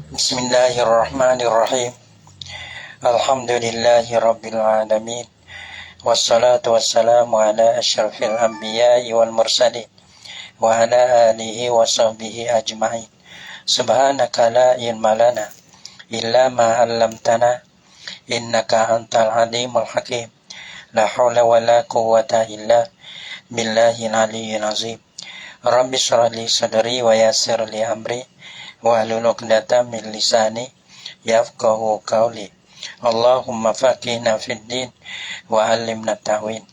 Bismillahirrahmanirrahim. Alhamdulillahi rabbil alamin. Wassalatu wassalamu ala asyrafil anbiya'i wal mursalin wa ala alihi wa sahbihi ajma'in. Subhanaka la ilma lana illa ma 'allamtana innaka antal alimul hakim. La haula wa la quwwata illa billahil aliyyil azim. Rabbi shrah li sadri wa yassir li amri wahlul 'uqdatam min lisani yafqahu qawli. Allahumma faqihna fid din wa 'allimna ta'wil.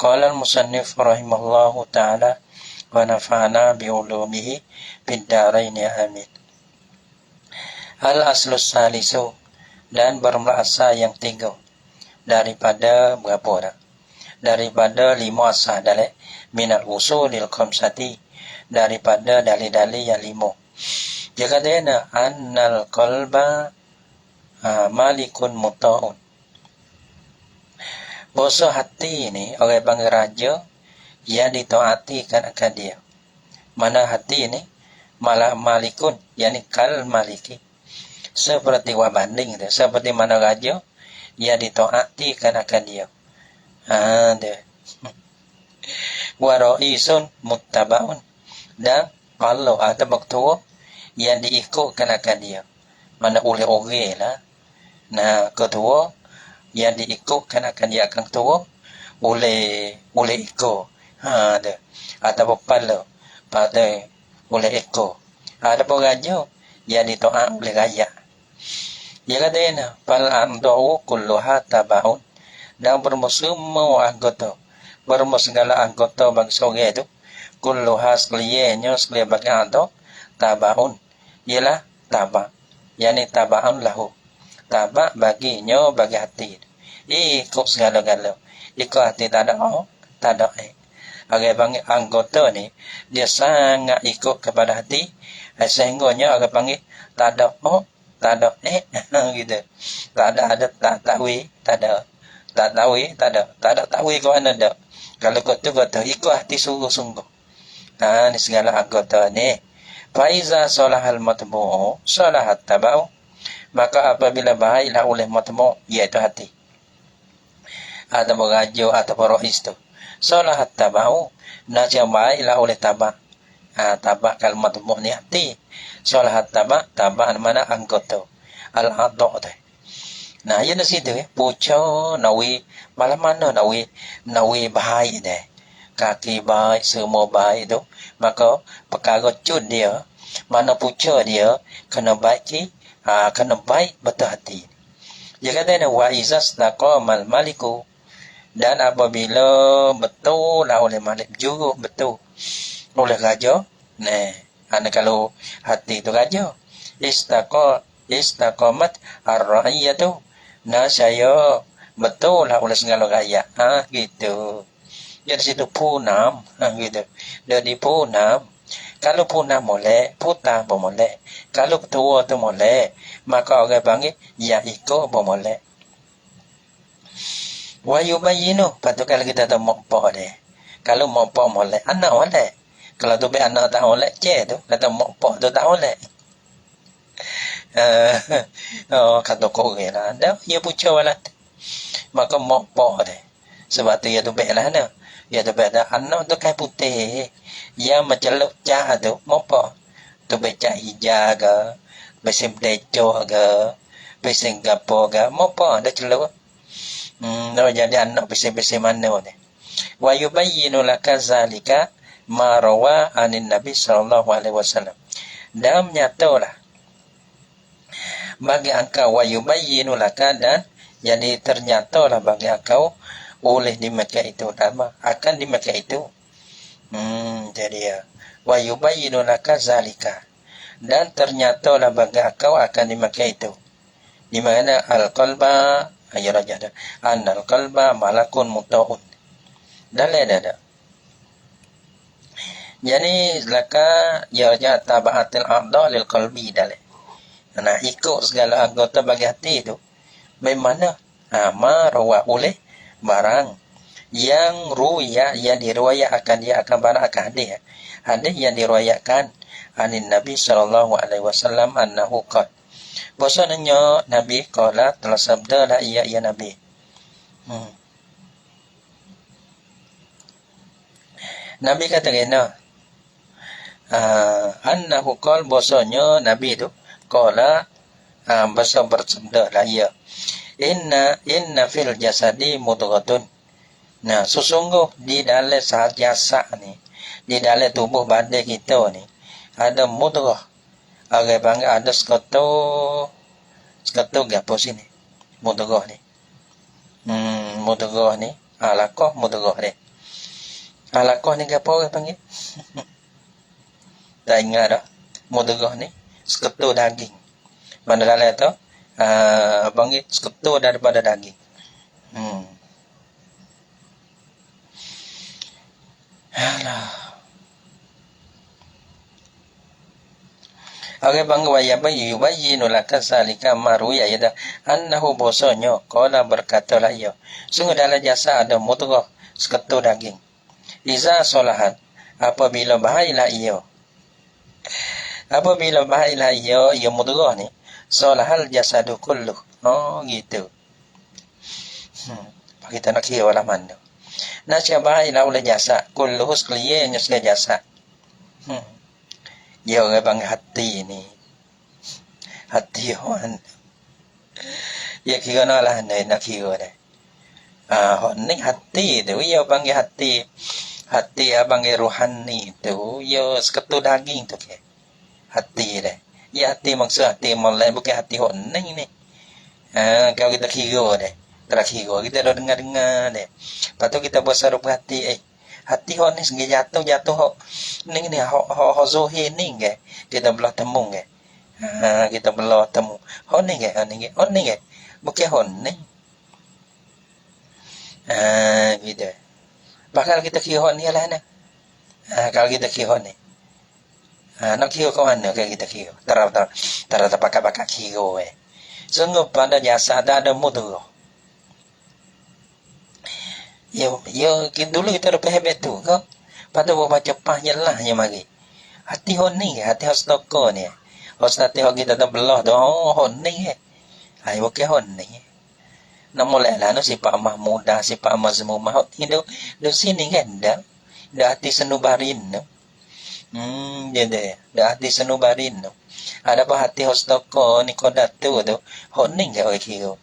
Qala al-musannif rahimahullahu ta'ala wa nafa'ana bi ulumihi fid dharain amin. Al-aslus salisu, dan bermerasa yang tiga daripada berapa dah? Daripada 5 asal dalil minal usulil khamsati, daripada dalil-dalil yang 5. Dia kata annal qalba malikun muta'un. Bahasa hati ini orang panggil raja yang ditaatikan akan dia. Mana hati ini malah malikun, yakni kal maliki, seperti wabanding dia, seperti mana raja yang ditaatikan akan dia. Dia wa ra'isun muttabaun, dan kalau ada waktu yang diikutkan akan dia, mana oleh orang lah. Nah, ketua yang diikutkan akan dia akan ketua oleh ikut. Ada atau kepala pada oleh ikut. Ada pun raja yang ditaat oleh rakyat. Dia kata fal amdu kulluha tabaun, dan bermuslimah anggota, segala anggota bangsa orang itu, kulluha sekaliannya sekalian bagi anggota tabaun, ialah taba, yakni tabaan lahu, taba baginya, bagi hati, ikut segala-gala. Ikut hati tak ada orang panggil anggota ni dia sangat ikut kepada hati, sehingganya orang panggil tak ada gitu. Tak ada takwi, tak ada takwi kau ada. Kalau kau tu kata ikut hati sungguh-sungguh. Ni segala anggota ni. Faiza salahal matbu'u salahat tabau, maka apabila baiklah oleh matbu', iaitu hati, atau raja atau rais tu, salahat tabau, nasib baiklah oleh tabak. Tabak kal matbu' ni hati, salahat tabak mana anggota al-adha tu. Nah, ia di situ puca nawi malam mana nawi baik deh. Kaki baik, semua baik tu, maka perkara cud dia, mana puca dia kena baik, kena baik betul hati. Dia kata wa izas taqamal maliku, dan apabila betul lah oleh malik juga betul oleh raja. Kalau hati tu raja, istaqamat ar-ra'iyatu, saya betul lah oleh segala rakyat. Gitu. Jadi situ punam, gitu. Jadi punam. Kalau punam boleh, putar pun boleh. Kalau ketua tu boleh, maka orang panggil ya ikut pun boleh. Wa yubayyinu, patut kalau kita tak mokpo deh. Kalau mokpo boleh, anak boleh. Kalau tu anak tak boleh, tu kata mokpo tu tak boleh. Kata kau lah, dah ia puca lah. Maka mokpo deh. Sebab tu ia tu lah nah. Ya tu anak tu kain putih yang menceluk cah tu mopo tu baca hijau ke besim deco ke besim gapo ke mopo dah celuk. Jadi anak besim mana ni. Wa yubayyinu laka zalika ma rawa anin nabi sallallahu alaihi wasallam, dan nyatalah bagi engkau, wa yubayyinu laka, dan jadi ternyatalah bagi engkau oleh di Mekah itu, akan di Mekah itu. Jadi wa yubayyinu laka zalika, dan ternyata lah bagi engkau akan di Mekah itu, di mana al-qalba ayyarajah, annal qalba malakun muta'un. Dalil ada. Jadi laka yarja tabaatil a'dha lil qalbi dalil. Ikut segala anggota bagi hati itu. Bagaimana? Ma rawa oleh barang yang ruya, yang diriwayatkan dia akan barang akan hadis yang diriwayatkan anin Nabi sallallahu alaihi wasallam annahu qala, Bahasanya Nabi qala telah sabda la iya Nabi. Nabi kata kena annahu qala bahasanya Nabi tu qala bahasa bersabda la iya. Inna fil jasadi mudghatun. Nah, sesungguh di dalam jasad ni, di dalam tubuh badan kita ni ada mudghah. Orang panggil ada sekato gapo sini. Mudghah ni. Mudghah ni, alaqah mudghah ni. Alaqah ni gapo orang panggil? Tak ingat dah. Mudghah ni sekato daging. Mana dalam tu panggil sekutu daripada daging. Alah. Orang panggil yubayyinu laka salika maruya yada annahu bosonyo qala berkatalah ia. Sungguh dalam jasa ada mudghah sekutu daging. Iza solahat apabila bahailah ia. Apabila bahailah ia mudghah ni solahal jasadu kulluh. Oh gitu. Kita nak kira walaman tu. Nasyabahilah oleh jasa kulluh sekaliannya segala jasa. Ya orang bang hati ni. Hati orang. Ya kira nak lah nak kira dah. Ni hati tu ya bang hati. Hati abang rohani tu ya seketu daging tu ke. Hati dah. Ya hati maksud hati mulai bukan hati honing ni. Kalau kita kira deh. Terakhir kita dah dengar deh. Lepas tu kita buat sarup hati hati honing segi jatuh hok ni hok zohir ni ke. Kita belah temu ke. Kita belah temu. Honing ke. Bukan honing. Gitu. Bakal kita kira honing lah nah. Kalau kita kira honing. Nak kira ke mana ke kita kira? Tara pakai kira Sungguh pada jasa ada mudghah. Ya dulu kita dah paham tu ke? Pada bawa cepatnya lah yang mari. Hati honing hati hostoko ni. Hostati kita dah belah tu honing Hai bukan honing. Nak mulai lah sifat mahmudah, sifat mazmumah. Di sini kan dah hati senubarin tu. Jadi dah hati senubarin tu. Ada apa hati hostoko ni kodat tu honing ke orang kira.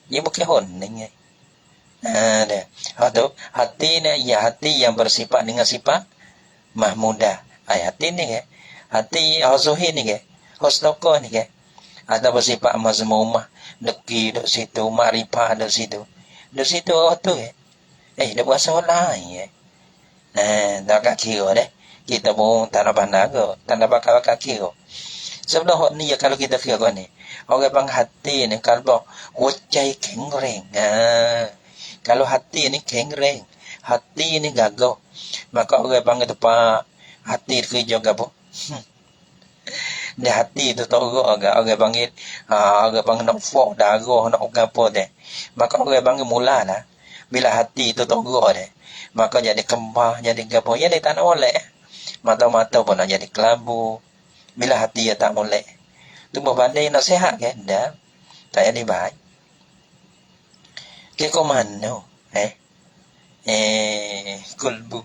Ia bukan honing Ada. Hati ni ya hati yang bersifat dengan sifat mahmudah. Hati ni ke. Hati zuhir ni ke. Hostoko ni ke. Ada bersifat mazmumah. Deki duk situ, marifah duk situ. Duk situ tu ke. Dia buat solat dah kat kira deh. Kita pun tak nak pandang ke. Tak nak bakal kira. Sebelum hot ni kalau kita kira ni. Orang bang hati ni kalau wajai kengreng. Kalau hati ni kengreng. Hati ni gagah. Maka orang bang tepat hati kerja gapo. Dia hati tu torok agak orang panggil orang panggil nak fok darah nak gapo deh. Maka orang panggil mulalah bila hati tu torok deh. Maka jadi kembang, jadi gapo. Ya dia tak nak molek. Mata-mata pun nak jadi kelabu. Bila hati dia tak molek. Tubuh badan nak sihat kan? Dah. Tak jadi baik. Ke mana? Kulbu.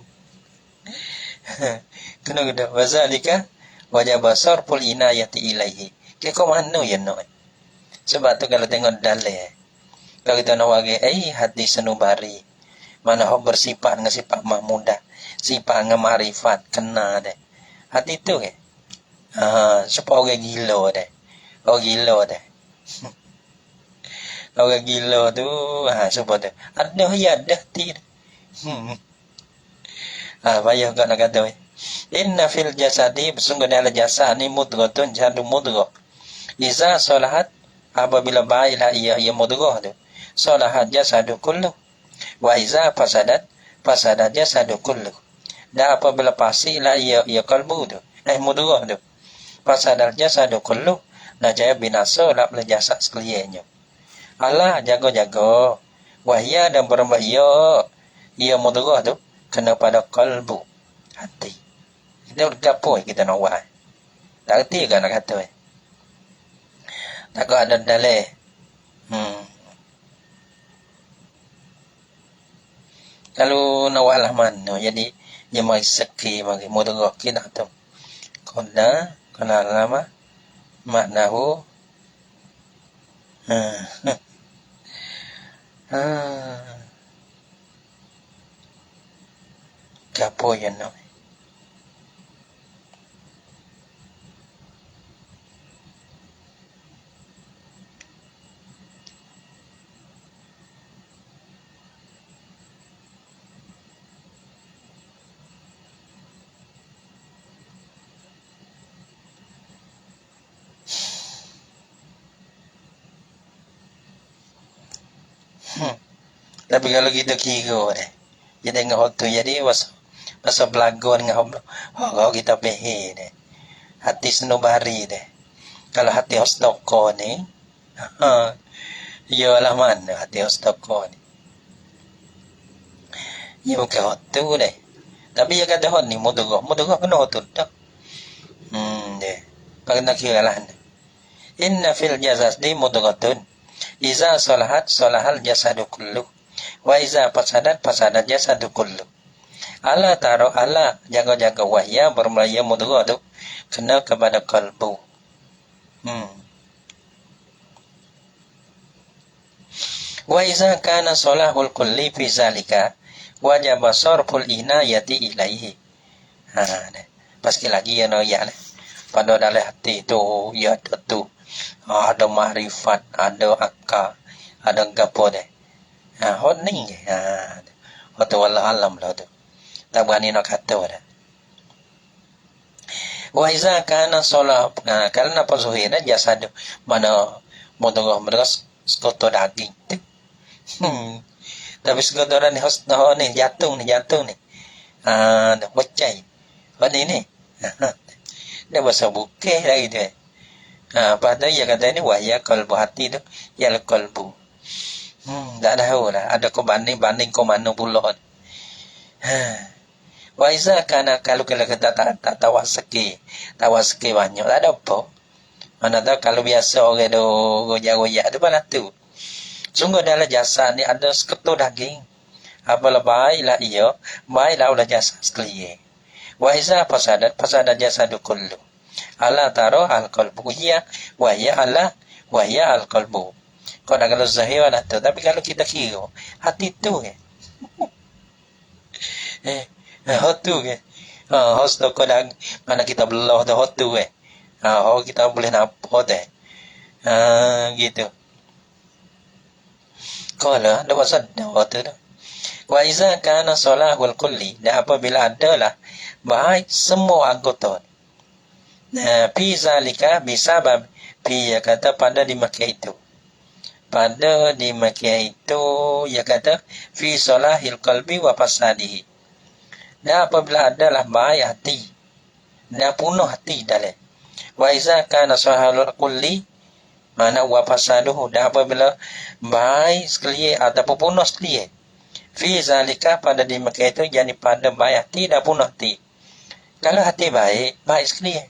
Kena kena. Wazalika wajah basar pul inayati ilaihi. Ke mana ya no? Sebab tu kalau tengok dalil. Kalau kita nak wagi, hati senubari. Mana bersifat dengan sifat mahmudah. Sifat dengan marifat. Kena deh. Hati tu ke? Supaya orang gila deh. Orang gila deh. Orang gila tu. Supaya tu. Ada ya dah tidak. Payah kau nak kata. Inna fil jasadi. Sungguh dalam jasa ni mudghatun jadu mudghah. Iza solahat. Apabila baiklah ia mudghah tu. Solahat jasadu kullu. Wa iza fasadat jasadu kullu. Dan apabila pasilah ia kalbu tu. Mudghah tu. Fasadat jasadu kullu. Dan jaya binasa lah jasa sekaliannya. Allah jaga-jaga. Wahya dan berambah ia mudghah tu. Kena pada kalbu. Hati. Kita bergapoi kita nak buat. Tak kerti kan nak kata takut ada dalih. Kalau nawalah mana jadi dia mai seki magi mudah kita tu kona kena lama maknahu gapo yan no. Tapi kalau kita kira deh, jadi ngah tu jadi masa belagon ngah oh kita pehe deh, hati senubari deh. Kalau hati hostoko ni, ya lah mana hati hostoko ni, ya bukan hotu deh. Tapi ya kata hot ni mudah kena hotu tak. Deh, pernah kira lah. Inna fil jasad di mudghatun iza salahat salahal jasadu kullu wa iza fasadat jasadu kullu. Ala taro ala jaga-jaga wahya bermaya mudghatu kena kepada kalbu. Wa iza kana salahul kulli fi zalika wajib sarful inayati ilaihi. Paski lagi ya no ya. Pada dalam hati tu ya tu ada makrifat, ada akal, ada gapo deh. Hot ning hot wallah alam lah tu. Tak berani nak kata dah. Wa iza kana salah karena pasuhina jasad mana modoh skoto daging tu. Tapi skotoran ni hosno ni jantung ni. Bocai. Hot ni. Dia bahasa bukeh lagi tu. Padahal dia kata ni wahya kalbu hati tu ialah kalbu. Tak tahu lah. Ada kau banding kau mana pula. Wa iza kana kalau kita tak tawasaki banyak tak ada apa. Mana tahu kalau biasa orang tu goyak-goyak tu mana tu. Sungguh dalam jasa ni ada seketul daging. Apalah baiklah ia, baiklah ulah jasa sekalian. Wa iza fasadat jasadu kullu. Ala taro al-qalbu hiya wa hiya al-qalbu. Kau dah kalau zahir ada tu, tapi kalau kita kira hati tu hotu hosto kau dah mana kita belah tu hotu kita boleh nampak gitu. Kalau ada pasal hotu tu. Wa iza kana salahul kulli, dan apabila adalah baik semua anggota. Fi zalika bisabab fi ya kata pada dimakai itu. Pada dimakai itu ya kata fi salahil qalbi wa fasadihi. Dan apabila adalah baik hati dan punuh hati dalam. Wa iza kana salahul kulli mana wa fasaduhu, dan apabila baik sekalian ataupun punuh sekalian. Fi zalika pada dimakai itu jadi pada baik hati dan punuh hati. Kalau hati baik sekalian.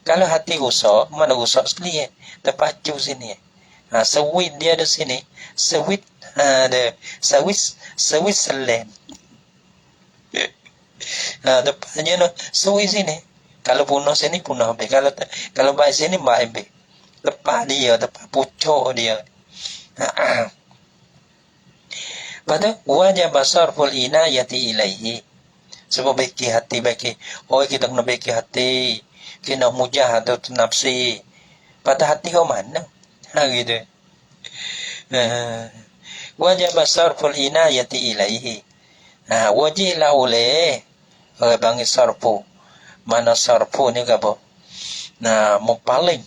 Kalau hati rusak, mana rusak sekalian? Terpacu sini. Sewit dia ada sini. Sewit ada Switzerland. Tepatnya no, sewit sini. Kalau punah sini punah habis. Kalau baik sini baik habis. Lepas dia, tepat pucuk dia. Pada wajah basar ful inayati ilaihi. Sebab baiki hati baiki. Oh kita kena baiki hati. Kena mujahadah nafsi. Pada hati kau mana? Gitu. Wajib sarful inayati ilaihi. Wajib lah oleh bagi sarfu. Mana sarfu ni apa? Mupaling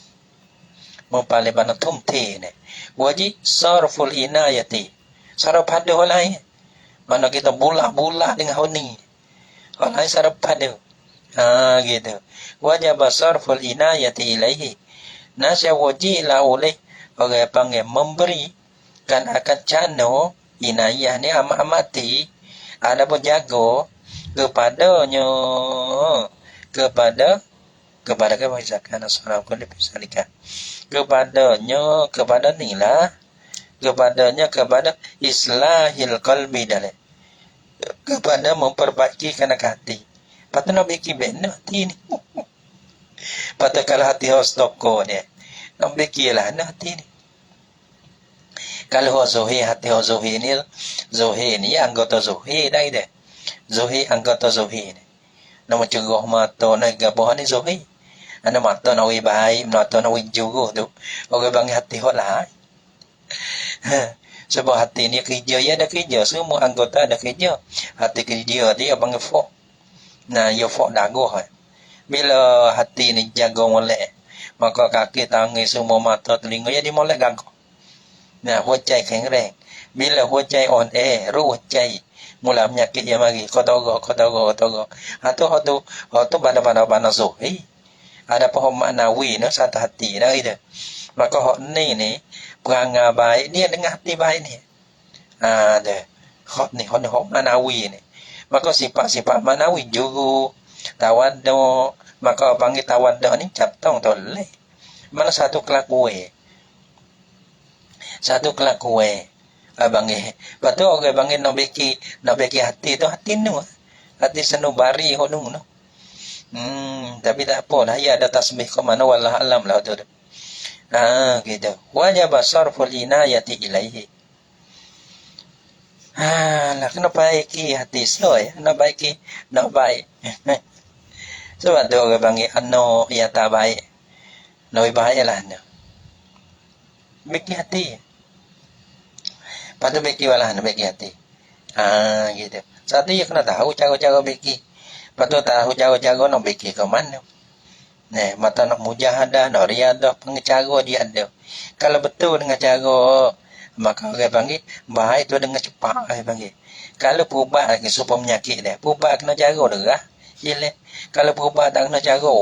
mana tumti ni. Wajib sarful inayati. Sarf pada orang. Mana kita bulah dengan honi. Orang sarf pada. Gitu. Wajib sarful inayati ilaihi. Nasya wajib lah oleh orang panggil memberi kan akan cano inayah ni amati ada pun jago kepadanya kepada kebijakan nasional kondisi kepada nilah kepada islahil qalbi dalil kepada memperbaiki kanak hati patut nak bikin benar hati ni patut kalau hati harus toko ni nak bikinlah hati ni kalau zuhir hati zuhir ni anggota zuhir dah ide zuhir anggota zuhir ni nak mencegah mata nak gabah ni zuhir ana mata nak baik mata nak juga tu orang bang hati hot lah sebab hati ni kerja ya ada kerja semua anggota ada kerja hati kerja dia bang fok nah yo fok dagoh bila hati ni jaga molek maka kaki tangan semua mata telinga ya dimolek ganggu nah หัวใจแข็งแรง bila หัวใจอ่อนแอ รู้หัวใจ mula penyakit yang mari kotogo hatu pada zuhir ada pohon maknawi no satu hati dah itu maka hak ni perangai baik dia dengan hati baik ni ada hak maknawi ni maka sifat maknawi juga tawaddu maka panggil tawaddu ni captong toleh mana satu kelakuan abang betul orang bangin nak bagi hati tu hati nu hati senubari honung no tapi tak apa lah ya ada tasbih ke mana wallah alam lah tu gitu wajib sarful inayati ilaihi lah kena baiki hati soy nak baik sebab tu orang bangin ano ya tak baik nak baik lah no bagi hati patut beki walah nak beki hati gitu satu ya kena tahu cara-cara beki patut tahu cara-cara nak beki ke mana mata nak mujahadah nak riadah pengecara dia ada kalau betul dengan cara maka orang panggil baik tu dengan cepat orang panggil kalau perubat lagi supaya penyakit dia perubat kena cara derah yelah kalau perubat tak kena cara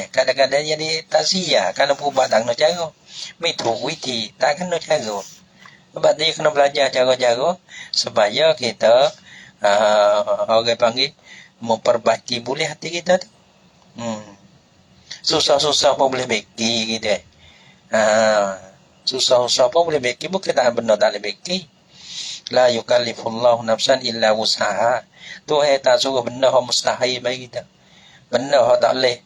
kadang-kadang jadi tak sia kalau perubat tak kena cara mitu witi tak kena cara sebab dia kena belajar cara-cara supaya kita orang panggil memperbaiki boleh hati kita tu. Susah-susah pun boleh beki gitu. Susah-susah pun boleh beki bukan tak benar tak boleh beki. La yukallifullahu nafsan illa wus'aha. Tuhan tak suruh benda yang mustahil bagi kita. Benda yang tak boleh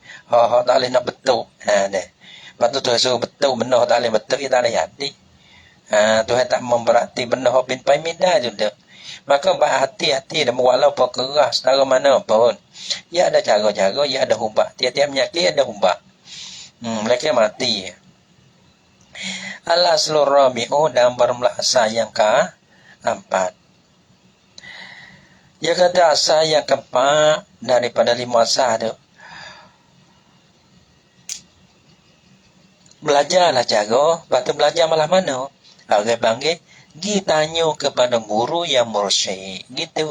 nak betul. Lepas tu Tuhan suruh betul benda yang tak boleh betul kita tak boleh hati. Tuhan tak memberati benda hok bin pamida juga. Maka hati-hati dan walaupun keras setara mana pun. Ya ada cara-cara, ya ada ubat. Tiap-tiap penyakit ada ubat. Mereka mati. Al-aslur rabi'u dan bermelasa yang keempat. Dia kata asal yang keempat daripada 5 asal tu. Belajarlah cara, lepas tu belajar malah mana? Orang panggil, pergi tanya kepada guru yang mursyid. Gitu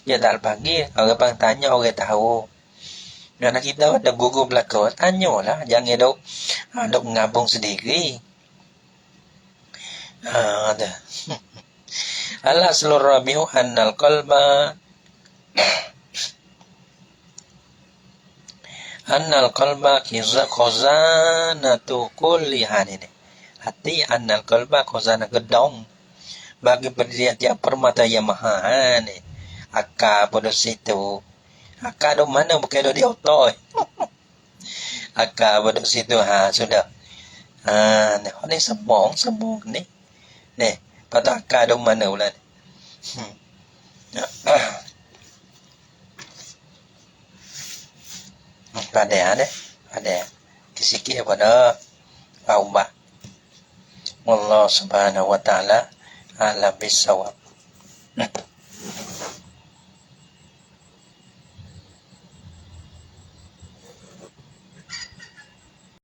Dia tak panggil, orang panggil tanya, orang tahu. Kerana kita ada guru belakang, tanyalah. Jangan duk ngabung sendiri. Ada. Allah seluruh rabi'u annal qalba khazanatu kulli hadin. Hati annal qalba khazana gedong bagi berdiri tiap permata yang maha ni akal pada situ akal di mana bukan di otak akal pada situ sudah ni sembong ni patut akal di mana pula ada sikit pada ubat. Wallahu subhanahu wa ta'ala a'lam bissawab.